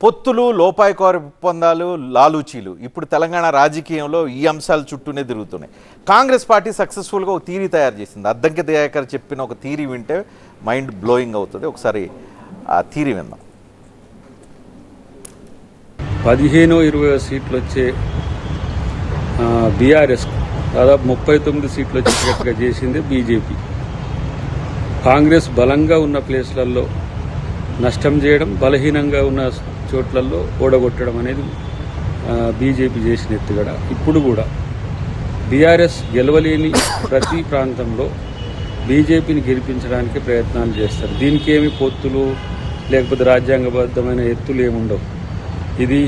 పొత్తులు, లోపాయికారి ఒప్పందాలు, లాలూచీలు ఇప్పుడు తెలంగాణ రాజకీయంలో ఈ అంశాల చుట్టూనే తిరుగుతున్నాయి. కాంగ్రెస్ పార్టీ సక్సెస్ఫుల్గా ఒక థీరీ తయారు చేసింది. అద్దంకి దయాకర్ చెప్పిన ఒక థీరీ వింటే మైండ్ బ్లోయింగ్ అవుతుంది. ఒకసారి ఆ థీరీ విందాం. 15-20 సీట్లు వచ్చే బీఆర్ఎస్ దాదాపు 39 సీట్లు వచ్చేటట్టుగా చేసింది బీజేపీ. కాంగ్రెస్ బలంగా ఉన్న ప్లేస్లలో నష్టం చేయడం, బలహీనంగా ఉన్న చోట్లలో ఓడగొట్టడం అనేది బీజేపీ చేసిన ఎత్తుగడ. ఇప్పుడు కూడా బీఆర్ఎస్ గెలవలేని ప్రతి ప్రాంతంలో బీజేపీని గెలిపించడానికి ప్రయత్నాలు చేస్తారు. దీనికి ఏమి పొత్తులు లేకపోతే రాజ్యాంగబద్ధమైన ఎత్తులు ఏముండవు. ఇది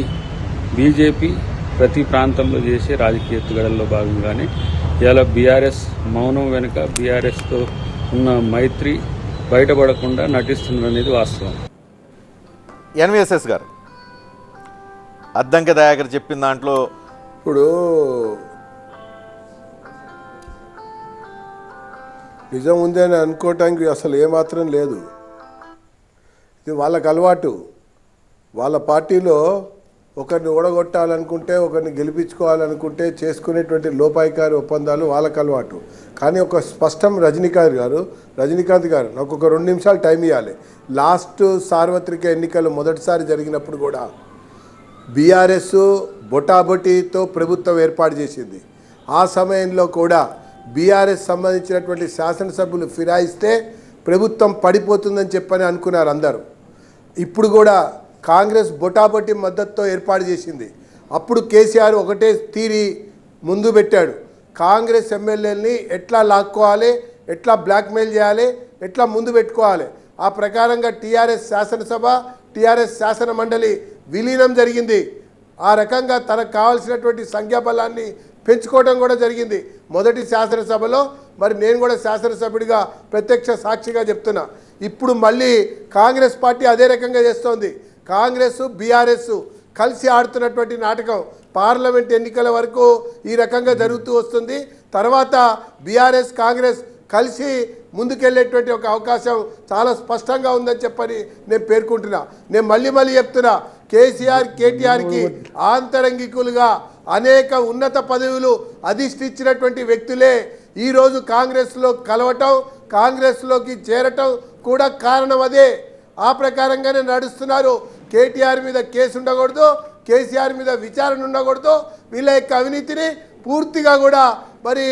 బీజేపీ ప్రతి ప్రాంతంలో చేసే రాజకీయ ఎత్తుగడల్లో భాగంగానే ఇలా బీఆర్ఎస్ మౌనం వెనుక బీఆర్ఎస్తో ఉన్న మైత్రి బయటపడకుండా నటిస్తున్నది వాస్తవం. ఎన్విఎస్ఎస్ గారు, అద్దంకి దయాకర్ చెప్పిన దాంట్లో ఇప్పుడు నిజం ఉందని అనుకోవటానికి అసలు ఏమాత్రం లేదు. ఇది వాళ్ళకు అలవాటు. వాళ్ళ పార్టీలో ఒకరిని ఓడగొట్టాలనుకుంటే, ఒకరిని గెలిపించుకోవాలనుకుంటే చేసుకునేటువంటి లోపాయికారి ఒప్పందాలు వాళ్ళకు అలవాటు. కానీ ఒక స్పష్టం రజనీకాంత్ గారు నాకు ఒక 2 నిమిషాలు టైం ఇవ్వాలి. లాస్ట్ సార్వత్రిక ఎన్నికలు మొదటిసారి జరిగినప్పుడు కూడా బీఆర్ఎస్ బొటాబొటీతో ప్రభుత్వం ఏర్పాటు చేసింది. ఆ సమయంలో కూడా బీఆర్ఎస్ సంబంధించినటువంటి శాసనసభ్యులు ఫిరాయిస్తే ప్రభుత్వం పడిపోతుందని చెప్పని అనుకున్నారు అందరూ. ఇప్పుడు కూడా కాంగ్రెస్ బొటాబొటి మద్దతుతో ఏర్పాటు చేసింది. అప్పుడు కేసీఆర్ ఒకటే థీరీ ముందు పెట్టాడు. కాంగ్రెస్ ఎమ్మెల్యేలని ఎట్లా లాక్కోవాలి, ఎట్లా బ్లాక్మెయిల్ చేయాలి, ఎట్లా ముందు పెట్టుకోవాలి. ఆ ప్రకారంగా టీఆర్ఎస్ శాసనసభ, టీఆర్ఎస్ శాసన మండలి విలీనం జరిగింది. ఆ రకంగా తనకు కావాల్సినటువంటి సంఖ్యాబలాన్ని పెంచుకోవడం కూడా జరిగింది మొదటి శాసనసభలో. మరి నేను కూడా శాసనసభ్యుడిగా ప్రత్యక్ష సాక్షిగా చెప్తున్నా. ఇప్పుడు మళ్ళీ కాంగ్రెస్ పార్టీ అదే రకంగా చేస్తోంది. కాంగ్రెస్ బీఆర్ఎస్ కలిసి ఆడుతున్నటువంటి నాటకం పార్లమెంట్ ఎన్నికల వరకు ఈ రకంగా జరుగుతూ వస్తుంది. తర్వాత బీఆర్ఎస్ కాంగ్రెస్ కలిసి ముందుకెళ్ళేటువంటి ఒక అవకాశం చాలా స్పష్టంగా ఉందని చెప్పని నేను పేర్కొంటున్నా. నేను మళ్ళీ చెప్తున్నా, కేసీఆర్ కేటీఆర్కి ఆంతరంగికులుగా అనేక ఉన్నత పదవులు అధిష్ఠించినటువంటి వ్యక్తులే ఈరోజు కాంగ్రెస్లో కలవటం, కాంగ్రెస్లోకి చేరటం కూడా కారణం అదే. ఆ ప్రకారంగానే నడుస్తున్నారు. కేటీఆర్ మీద కేసు ఉండకూడదు, కేసీఆర్ మీద విచారణ ఉండకూడదు. వీళ్ళ యొక్క అవినీతిని పూర్తిగా కూడా మరి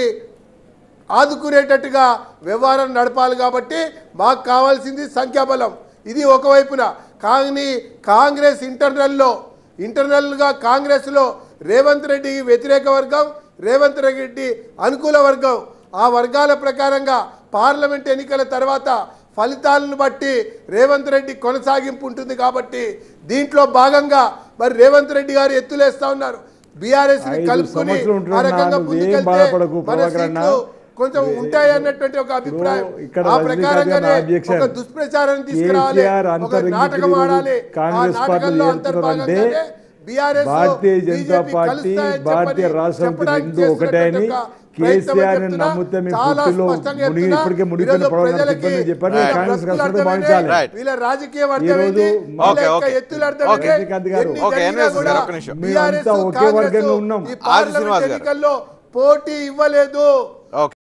ఆదుకునేటట్టుగా వ్యవహారం నడపాలి. కాబట్టి మాకు కావాల్సింది సంఖ్యాబలం. ఇది ఒకవైపున. కానీ కాంగ్రెస్ ఇంటర్నల్గా కాంగ్రెస్లో రేవంత్ రెడ్డి వ్యతిరేక వర్గం, రేవంత్ రెడ్డి అనుకూల వర్గం, ఆ వర్గాల ప్రకారంగా పార్లమెంట్ ఎన్నికల తర్వాత ఫలితాలను బట్టి రేవంత్ రెడ్డి కొనసాగింపు ఉంటుంది. కాబట్టి దీంట్లో భాగంగా మరి రేవంత్ రెడ్డి గారు ఎత్తులేస్తా ఉన్నారు. బీఆర్ఎస్ ని కలుపుకొని ఆ రకంగా ముందుకెళ్తే మన సీట్లు కొంచెం ఉంటాయి అన్నటువంటి ఒక అభిప్రాయం. ఆ ప్రకారంగానే ఒక దుష్ప్రచారాన్ని తీసుకురావాలి, ఒక నాటకం ఆడాలి. ఆ నాటకంలో అంతర్భాగంగానే బీఆర్ఎస్ బీజేపీ కలుస్తాయని చెప్పడానికి కేసీఆర్ నమ్ముతే చాలా స్పష్టంగా వీళ్ళ రాజకీయం అర్థమైంది, ఎత్తులు అర్థమైంది. బీఆర్ఎస్ ఎన్నికల్లో పోటీ ఇవ్వలేదు.